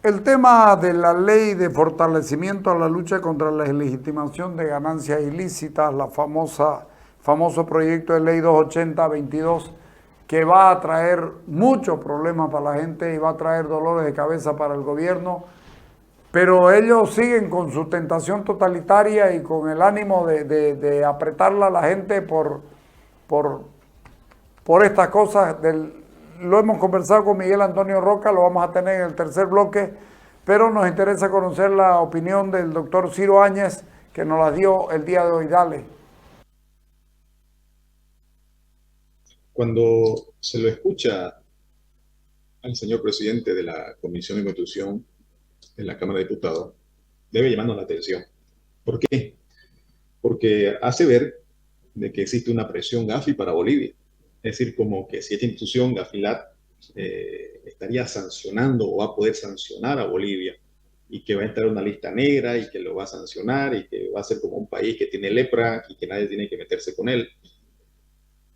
El tema de la ley de fortalecimiento a la lucha contra la legitimación de ganancias ilícitas, la famoso proyecto de ley 280-22, que va a traer muchos problemas para la gente y va a traer dolores de cabeza para el gobierno, pero ellos siguen con su tentación totalitaria y con el ánimo de apretarla a la gente por, por estas cosas. Lo hemos conversado con Miguel Antonio Roca, lo vamos a tener en el tercer bloque, pero nos interesa conocer la opinión del doctor Ciro Áñez, que nos la dio el día de hoy. Dale. Cuando se lo escucha al señor presidente de la Comisión de Constitución en la Cámara de Diputados, debe llamarnos la atención. ¿Por qué? Porque hace ver de que existe una presión Gafi para Bolivia. Es decir, como que si esta institución, Gafilat, estaría sancionando o va a poder sancionar a Bolivia y que va a estar en una lista negra y que lo va a sancionar y que va a ser como un país que tiene lepra y que nadie tiene que meterse con él.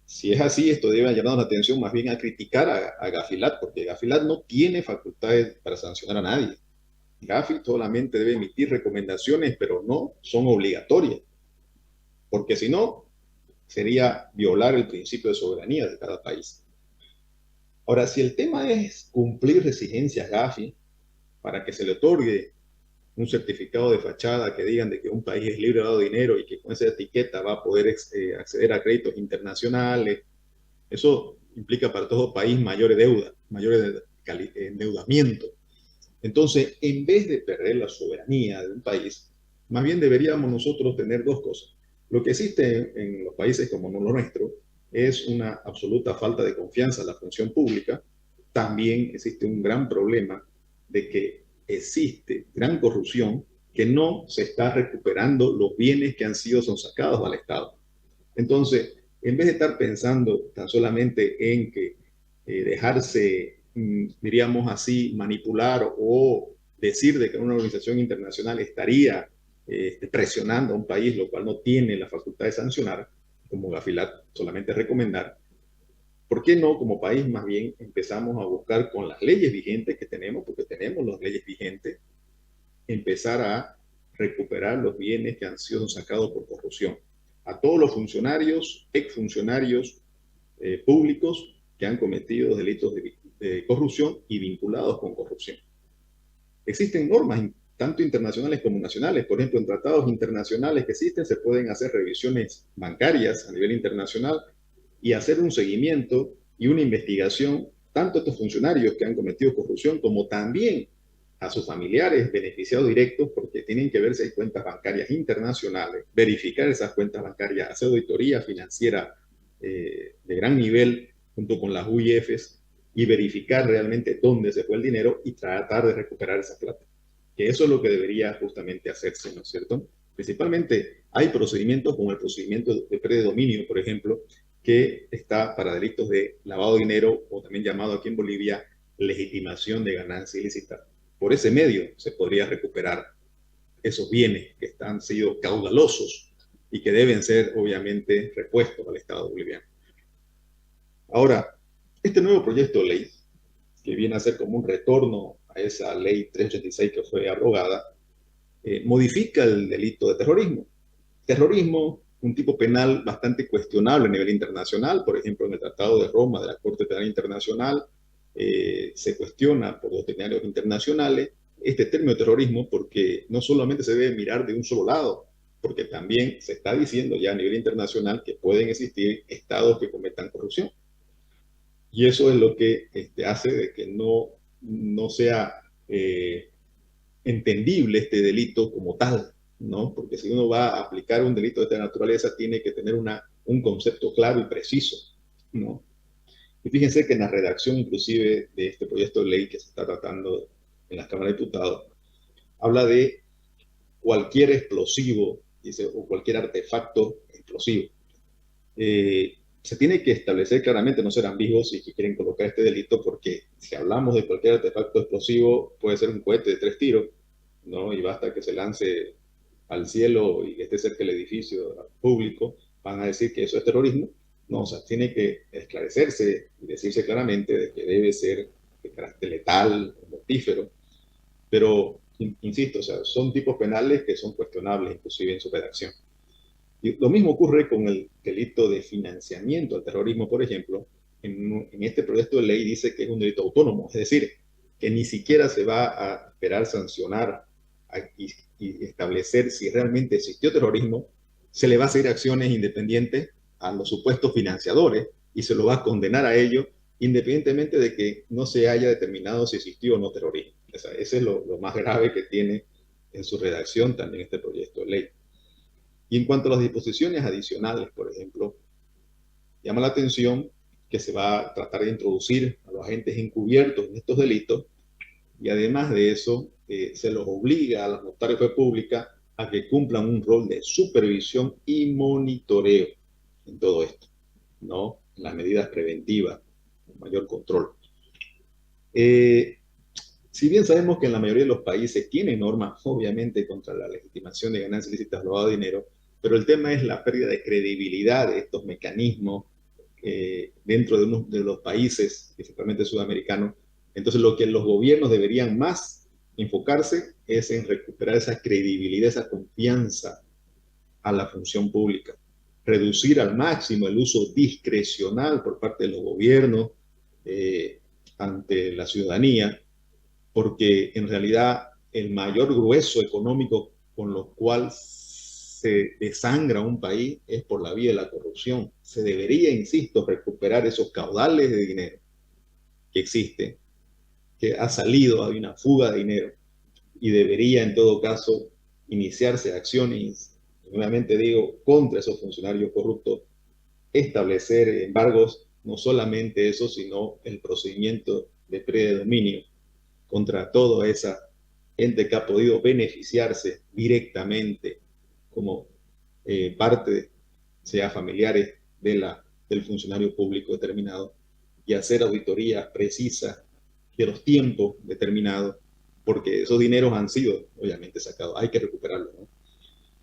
Si es así, esto debe llamar la atención más bien a criticar a Gafilat, porque Gafilat no tiene facultades para sancionar a nadie. Gafi solamente debe emitir recomendaciones, pero no son obligatorias, porque si no, sería violar el principio de soberanía de cada país. Ahora, si el tema es cumplir exigencias Gafi para que se le otorgue un certificado de fachada que digan de que un país es libre de dado dinero y que con esa etiqueta va a poder acceder a créditos internacionales, eso implica para todo país mayores deudas, mayores endeudamiento. Entonces, en vez de perder la soberanía de un país, más bien deberíamos nosotros tener dos cosas. Lo que existe en los países como lo nuestro es una absoluta falta de confianza en la función pública. También existe un gran problema de que existe gran corrupción que no se está recuperando los bienes que han sido sonsacados al Estado. Entonces, en vez de estar pensando tan solamente en que dejarse, diríamos así, manipular o decir de que una organización internacional estaría presionando a un país, lo cual no tiene la facultad de sancionar, como Gafilat solamente recomendar, ¿por qué no como país más bien empezamos a buscar con las leyes vigentes que tenemos, porque tenemos las leyes vigentes, empezar a recuperar los bienes que han sido sacados por corrupción? A todos los funcionarios, exfuncionarios públicos que han cometido delitos de corrupción y vinculados con corrupción. Existen normas tanto internacionales como nacionales. Por ejemplo, en tratados internacionales que existen se pueden hacer revisiones bancarias a nivel internacional y hacer un seguimiento y una investigación tanto a estos funcionarios que han cometido corrupción como también a sus familiares beneficiados directos, porque tienen que ver si hay cuentas bancarias internacionales, verificar esas cuentas bancarias, hacer auditoría financiera de gran nivel junto con las UIFs y verificar realmente dónde se fue el dinero y tratar de recuperar esa plata. Que eso es lo que debería justamente hacerse, ¿no es cierto? Principalmente hay procedimientos como el procedimiento de predominio, por ejemplo, que está para delitos de lavado de dinero o también llamado aquí en Bolivia legitimación de ganancia ilícita. Por ese medio se podría recuperar esos bienes que han sido caudalosos y que deben ser obviamente repuestos al Estado boliviano. Ahora, este nuevo proyecto de ley, que viene a ser como un retorno a esa ley 386 que fue abrogada, modifica el delito de terrorismo. Terrorismo, un tipo penal bastante cuestionable a nivel internacional, por ejemplo, en el Tratado de Roma de la Corte Penal Internacional, se cuestiona por los tribunales internacionales este término de terrorismo porque no solamente se debe mirar de un solo lado, porque también se está diciendo ya a nivel internacional que pueden existir estados que cometan corrupción. Y eso es lo que hace de que no sea entendible este delito como tal, ¿no? Porque si uno va a aplicar un delito de esta naturaleza, tiene que tener un concepto claro y preciso, ¿no? Y fíjense que en la redacción inclusive de este proyecto de ley que se está tratando en la Cámara de Diputados, habla de cualquier explosivo, dice, o cualquier artefacto explosivo. Se tiene que establecer claramente, no ser ambiguos si quieren colocar este delito, porque si hablamos de cualquier artefacto explosivo, puede ser un cohete de 3 tiros, ¿no? Y basta que se lance al cielo y que esté cerca del edificio público, van a decir que eso es terrorismo. No, o sea, tiene que esclarecerse y decirse claramente de que debe ser de carácter letal, mortífero, pero insisto, o sea, son tipos penales que son cuestionables inclusive en su redacción. Y lo mismo ocurre con el delito de financiamiento al terrorismo, por ejemplo. En este proyecto de ley dice que es un delito autónomo, es decir, que ni siquiera se va a esperar sancionar y establecer si realmente existió terrorismo, se le va a hacer acciones independientes a los supuestos financiadores y se lo va a condenar a ellos independientemente de que no se haya determinado si existió o no terrorismo. O sea, ese es lo más grave que tiene en su redacción también este proyecto de ley. Y en cuanto a las disposiciones adicionales, por ejemplo, llama la atención que se va a tratar de introducir a los agentes encubiertos en estos delitos y además de eso se los obliga a los notarios de fe pública a que cumplan un rol de supervisión y monitoreo en todo esto, ¿no? En las medidas preventivas, mayor control. Si bien sabemos que en la mayoría de los países tienen normas, obviamente, contra la legitimación de ganancias ilícitas, lavado de dinero, pero el tema es la pérdida de credibilidad de estos mecanismos dentro de los países, principalmente sudamericanos. Entonces, lo que los gobiernos deberían más enfocarse es en recuperar esa credibilidad, esa confianza a la función pública, reducir al máximo el uso discrecional por parte de los gobiernos ante la ciudadanía, porque en realidad el mayor grueso económico con lo cual se desangra un país es por la vía de la corrupción. Se debería, insisto, recuperar esos caudales de dinero que existen, que ha salido, hay una fuga de dinero, y debería en todo caso iniciarse acciones, nuevamente digo, contra esos funcionarios corruptos, establecer embargos, no solamente eso, sino el procedimiento de predominio contra toda esa gente que ha podido beneficiarse directamente como parte, sea familiares del funcionario público determinado, y hacer auditorías precisas de los tiempos determinados, porque esos dineros han sido obviamente sacados, hay que recuperarlos, ¿no?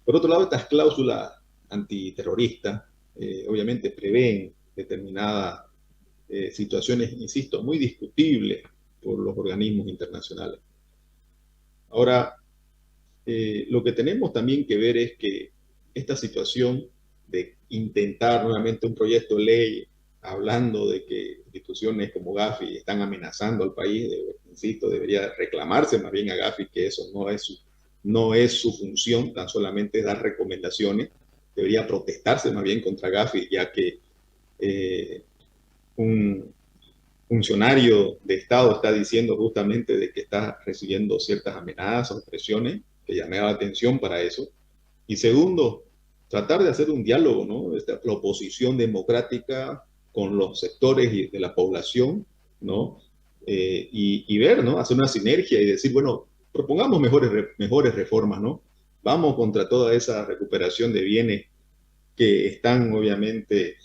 Por otro lado, estas cláusulas antiterroristas obviamente prevén determinadas situaciones, insisto, muy discutibles por los organismos internacionales. Ahora, lo que tenemos también que ver es que esta situación de intentar nuevamente un proyecto de ley hablando de que instituciones como Gafi están amenazando al país, insisto, debería reclamarse más bien a Gafi que eso no es su función, tan solamente dar recomendaciones, debería protestarse más bien contra Gafi, ya que un funcionario de Estado está diciendo justamente de que está recibiendo ciertas amenazas, presiones, que llamaba la atención para eso. Y segundo, tratar de hacer un diálogo, ¿no? La oposición democrática con los sectores de la población, ¿no? Y ver, ¿no? Hacer una sinergia y decir, bueno, propongamos mejores reformas, ¿no? Vamos contra toda esa recuperación de bienes que están obviamente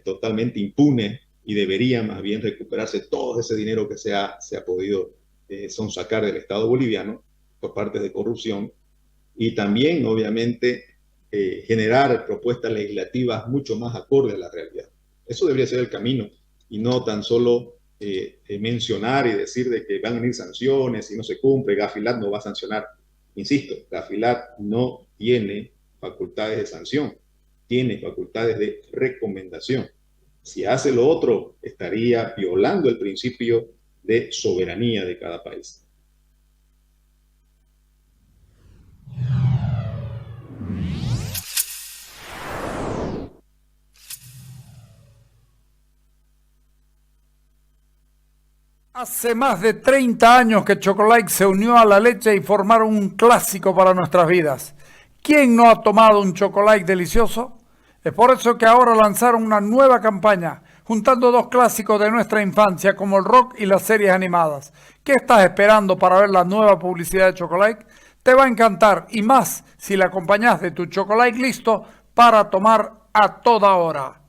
totalmente impunes y debería más bien recuperarse todo ese dinero que se ha podido sonsacar del Estado boliviano por parte de corrupción y también obviamente generar propuestas legislativas mucho más acorde a la realidad. Eso debería ser el camino y no tan solo mencionar y decir de que van a venir sanciones si no se cumple, Gafilat no va a sancionar. Insisto, Gafilat no tiene facultades de sanción, tiene facultades de recomendación. Si hace lo otro, estaría violando el principio de soberanía de cada país. Hace más de 30 años que Chocolate se unió a la leche y formaron un clásico para nuestras vidas. ¿Quién no ha tomado un chocolate delicioso? Es por eso que ahora lanzaron una nueva campaña, juntando dos clásicos de nuestra infancia como el rock y las series animadas. ¿Qué estás esperando para ver la nueva publicidad de Chocolate? Te va a encantar y más si la acompañas de tu chocolate listo para tomar a toda hora.